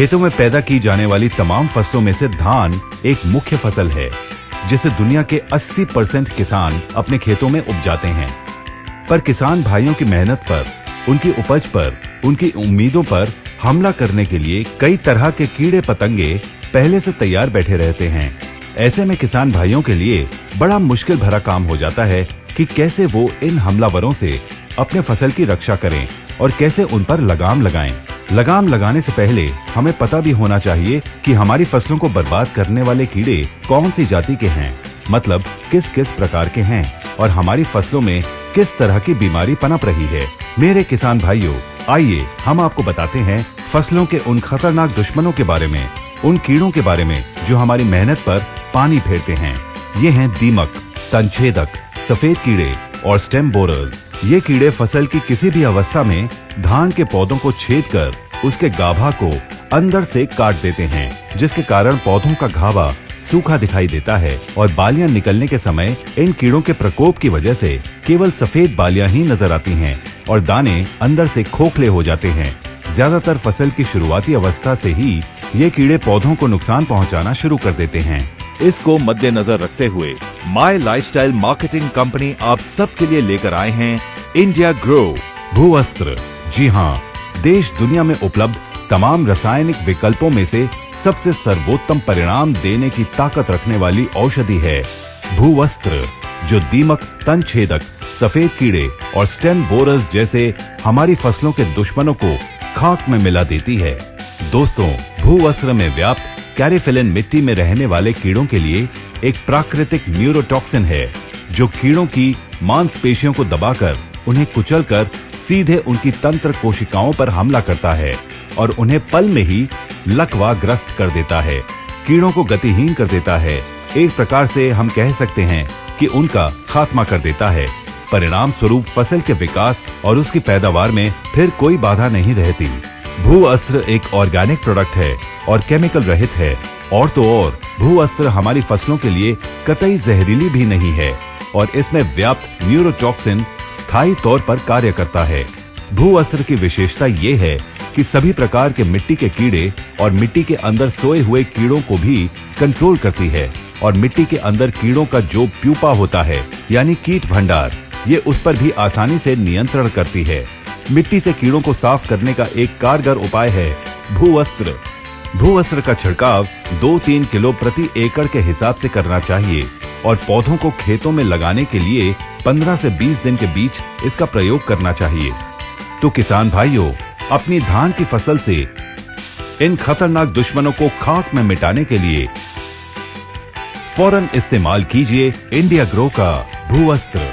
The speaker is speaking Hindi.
खेतों में पैदा की जाने वाली तमाम फसलों में से धान एक मुख्य फसल है, जिसे दुनिया के 80% किसान अपने खेतों में उपजाते हैं। पर किसान भाइयों की मेहनत पर, उनकी उपज पर, उनकी उम्मीदों पर हमला करने के लिए कई तरह के कीड़े पतंगे पहले से तैयार बैठे रहते हैं। ऐसे में किसान भाइयों के लिए बड़ा मुश्किल भरा काम हो जाता है कि कैसे वो इन हमलावरों से अपने फसल की रक्षा करें और कैसे उन पर लगाम लगाएं। लगाम लगाने से पहले हमें पता भी होना चाहिए कि हमारी फसलों को बर्बाद करने वाले कीड़े कौन सी जाति के हैं, मतलब किस किस प्रकार के हैं और हमारी फसलों में किस तरह की बीमारी पनप रही है। मेरे किसान भाइयों, आइए हम आपको बताते हैं फसलों के उन खतरनाक दुश्मनों के बारे में, उन कीड़ों के बारे में जो हमारी मेहनत पर पानी फेरते हैं। ये हैं दीमक, तनछेदक, सफेद कीड़े और स्टेम बोरर्स। ये कीड़े फसल की किसी भी अवस्था में धान के पौधों को छेद कर उसके गाभा को अंदर से काट देते हैं, जिसके कारण पौधों का गाभा सूखा दिखाई देता है और बालियां निकलने के समय इन कीड़ों के प्रकोप की वजह से केवल सफेद बालियां ही नजर आती हैं और दाने अंदर से खोखले हो जाते हैं। ज्यादातर फसल की शुरुआती अवस्था से ही ये कीड़े पौधों को नुकसान पहुंचाना शुरू कर देते हैं। इसको मद्देनजर रखते हुए माई लाइफस्टाइल मार्केटिंग कंपनी आप सबके लिए लेकर आए हैं इंडिया ग्रो भूवस्त्र। जी हाँ, देश दुनिया में उपलब्ध तमाम रासायनिक विकल्पों में से सबसे सर्वोत्तम परिणाम देने की ताकत रखने वाली औषधि है भूवस्त्र, जो दीमक, तनछेदक, सफेद कीड़े और स्टेम बोरर्स जैसे हमारी फसलों के दुश्मनों को खाक में मिला देती है। दोस्तों, भूवस्त्र में व्याप्त कैरिफिलिन मिट्टी में रहने वाले कीड़ों के लिए एक प्राकृतिक न्यूरोटॉक्सिन है, जो कीड़ों की मांसपेशियों को दबाकर उन्हें कुचलकर सीधे उनकी तंत्र कोशिकाओं पर हमला करता है और उन्हें पल में ही लकवाग्रस्त कर देता है, कीड़ों को गतिहीन कर देता है। एक प्रकार से हम कह सकते हैं कि उनका खात्मा कर देता है। परिणाम स्वरूप फसल के विकास और उसकी पैदावार में फिर कोई बाधा नहीं रहती। भूअस्त्र एक ऑर्गेनिक प्रोडक्ट है और केमिकल रहित है, और तो और भूअस्त्र हमारी फसलों के लिए कतई जहरीली भी नहीं है और इसमें व्याप्त न्यूरोटॉक्सिन स्थायी तौर पर कार्य करता है। भूअस्त्र की विशेषता ये है कि सभी प्रकार के मिट्टी के कीड़े और मिट्टी के अंदर सोए हुए कीड़ों को भी कंट्रोल करती है और मिट्टी के अंदर कीड़ों का जो प्यूपा होता है, यानी कीट भंडार, ये उस पर भी आसानी से नियंत्रण करती है। मिट्टी से कीड़ों को साफ करने का एक कारगर उपाय है भूअस्त्र। भूअस्त्र का छिड़काव 2-3 किलो प्रति एकड़ के हिसाब से करना चाहिए और पौधों को खेतों में लगाने के लिए 15 से 20 दिन के बीच इसका प्रयोग करना चाहिए। तो किसान भाइयों, अपनी धान की फसल से इन खतरनाक दुश्मनों को खाक में मिटाने के लिए फौरन इस्तेमाल कीजिए इंडिया ग्रो का भूअस्त्र।